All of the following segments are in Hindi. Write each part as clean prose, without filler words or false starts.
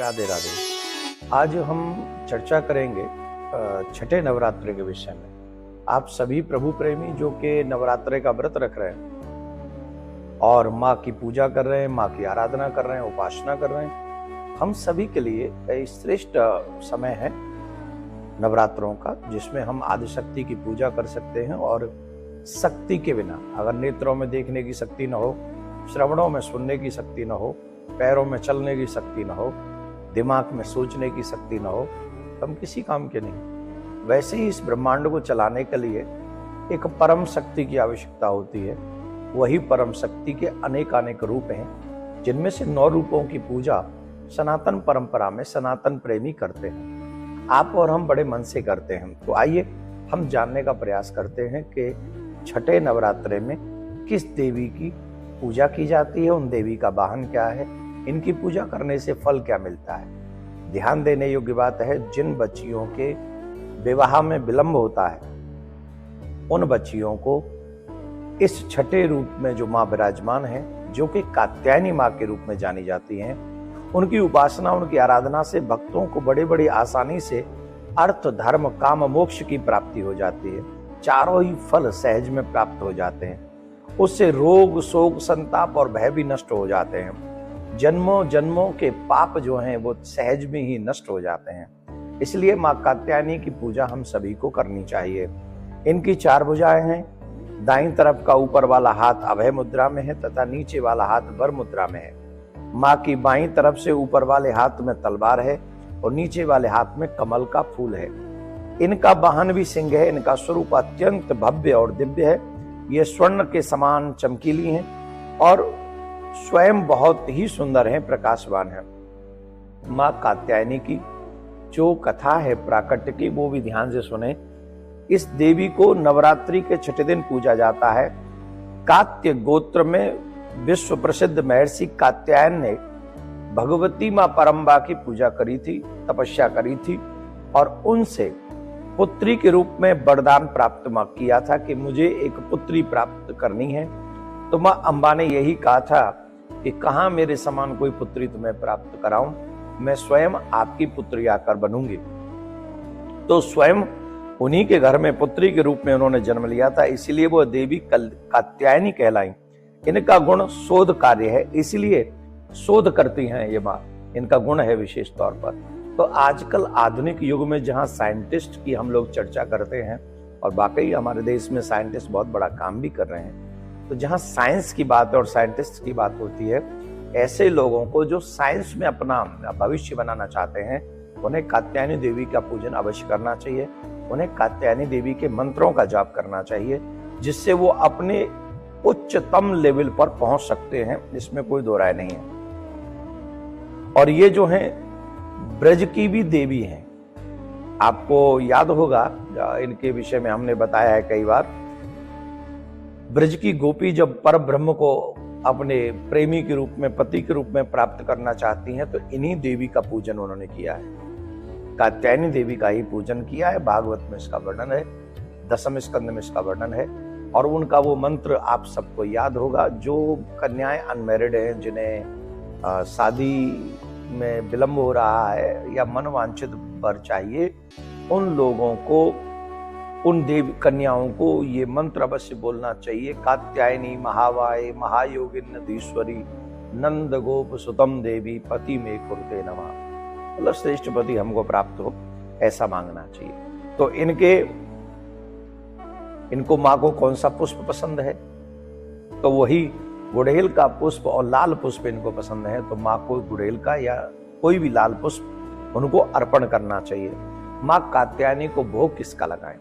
राधे राधे। आज हम चर्चा करेंगे छठे नवरात्रि के विषय में। आप सभी प्रभु प्रेमी जो कि नवरात्रि का व्रत रख रहे हैं और माँ की पूजा कर रहे हैं, माँ की आराधना कर रहे हैं, उपासना कर रहे हैं, हम सभी के लिए श्रेष्ठ समय है नवरात्रों का, जिसमें हम आदिशक्ति की पूजा कर सकते हैं। और शक्ति के बिना, अगर नेत्रों में देखने की शक्ति न हो, श्रवणों में सुनने की शक्ति न हो, पैरों में चलने की शक्ति न हो, दिमाग में सोचने की शक्ति न हो, तो हम किसी काम के नहीं। वैसे ही इस ब्रह्मांड को चलाने के लिए एक परम शक्ति की आवश्यकता होती है। वही परम शक्ति के अनेक रूप हैं, जिनमें से 9 रूपों की पूजा सनातन परंपरा में सनातन प्रेमी करते हैं। आप और हम बड़े मन से करते हैं। तो आइए हम जानने का प्रयास करते हैं कि छठे नवरात्रे में किस देवी की पूजा की जाती है, उन देवी का वाहन क्या है, इनकी पूजा करने से फल क्या मिलता है। ध्यान देने योग्य बात है, जिन बच्चियों के विवाह में विलंब होता है, उन बच्चियों को इस छठे रूप में जो माँ विराजमान है, जो कि कात्यायनी माँ के रूप में जानी जाती हैं, उनकी उपासना, उनकी आराधना से भक्तों को बड़ी आसानी से अर्थ, धर्म, काम, मोक्ष की प्राप्ति हो जाती है। चारों ही फल सहज में प्राप्त हो जाते हैं। उससे रोग, शोक, संताप और भय भी नष्ट हो जाते हैं। जन्मों जन्मों के पाप जो हैं वो सहज में ही नष्ट हो जाते हैं। इसलिए माँ कात्यायनी की पूजा हम सभी को करनी चाहिए। इनकी 4 भुजाएं हैं। दाईं तरफ का ऊपर वाला हाथ अभय मुद्रा में है तथा नीचे वाला हाथ वर मुद्रा में है। माँ की बाईं तरफ से ऊपर वाले हाथ में तलवार है और नीचे वाले हाथ में कमल का फूल है। इनका वाहन भी सिंह है। इनका स्वरूप अत्यंत भव्य और दिव्य है। ये स्वर्ण के समान चमकीली हैं और स्वयं बहुत ही सुंदर हैं, प्रकाशवान हैं। माँ कात्यायनी की जो कथा है प्राकट्य की, वो भी ध्यान से सुने। इस देवी को नवरात्रि के छठे दिन पूजा जाता है। कात्य गोत्र में विश्व प्रसिद्ध महर्षि कात्यायन ने भगवती माँ परम्बा की पूजा करी थी, तपस्या करी थी और उनसे पुत्री के रूप में वरदान प्राप्त किया था कि मुझे एक पुत्री प्राप्त करनी है। तो माँ अम्बा ने यही कहा था कि कहाँ मेरे समान कोई पुत्री तुम्हें प्राप्त कराऊं, मैं स्वयं आपकी पुत्री आकर बनूंगी। तो स्वयं उन्हीं के घर में पुत्री के रूप में उन्होंने जन्म लिया था, इसीलिए वो देवी कात्यायनी कहलाई। इनका गुण शोध कार्य है, इसलिए शोध करती हैं ये माँ। इनका गुण है विशेष तौर पर। तो आजकल आधुनिक युग में जहाँ साइंटिस्ट की हम लोग चर्चा करते हैं, और वाकई हमारे देश में साइंटिस्ट बहुत बड़ा काम भी कर रहे हैं, तो जहाँ साइंस की बात और साइंटिस्ट की बात होती है, ऐसे लोगों को जो साइंस में अपना भविष्य बनाना चाहते हैं, उन्हें कात्यायनी देवी का पूजन अवश्य करना चाहिए। उन्हें कात्यायनी देवी के मंत्रों का जाप करना चाहिए, जिससे वो अपने उच्चतम लेवल पर पहुंच सकते हैं। इसमें कोई दो राय नहीं है। और ये जो है ब्रज की भी देवी हैं। आपको याद होगा, इनके विषय में हमने बताया है कई बार। ब्रज की गोपी जब पर ब्रह्म को अपने प्रेमी के रूप में, पति के रूप में प्राप्त करना चाहती हैं, तो इन्हीं देवी का पूजन उन्होंने किया है। कात्यायनी देवी का ही पूजन किया है। भागवत में इसका वर्णन है, 10वें स्कंद में इसका वर्णन है। और उनका वो मंत्र आप सबको याद होगा। जो कन्याएं अनमैरिड हैं, जिन्हें शादी में विलंब हो रहा है या मनवांछित वर चाहिए, उन लोगों को, उन देवी कन्याओं को ये मंत्र अवश्य बोलना चाहिए। कात्यायनी महावाय महायोगिन्नधीश्वरी नंद गोप सुतम देवी पति में कुरुते नमः। मतलब श्रेष्ठ पति हमको प्राप्त हो, ऐसा मांगना चाहिए। तो इनको माँ को कौन सा पुष्प पसंद है, तो वही गुड़हेल का पुष्प और लाल पुष्प इनको पसंद है। तो माँ को गुड़हेल का या कोई भी लाल पुष्प उनको अर्पण करना चाहिए। माँ कात्यायनी को भोग किसका लगाएं,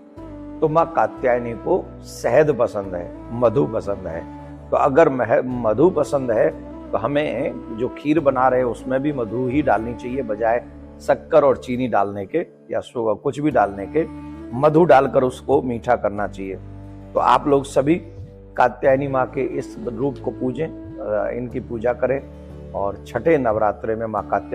तो माँ कात्यायनी को शहद पसंद है, मधु पसंद है। तो अगर मधु पसंद है तो हमें जो खीर बना रहे हैं उसमें भी मधु ही डालनी चाहिए, बजाय शक्कर और चीनी डालने के या कुछ भी डालने के। मधु डालकर उसको मीठा करना चाहिए। तो आप लोग सभी कात्यायनी माँ के इस रूप को पूजें, इनकी पूजा करें और छठे नवरात्रे में माँ कात्यायनी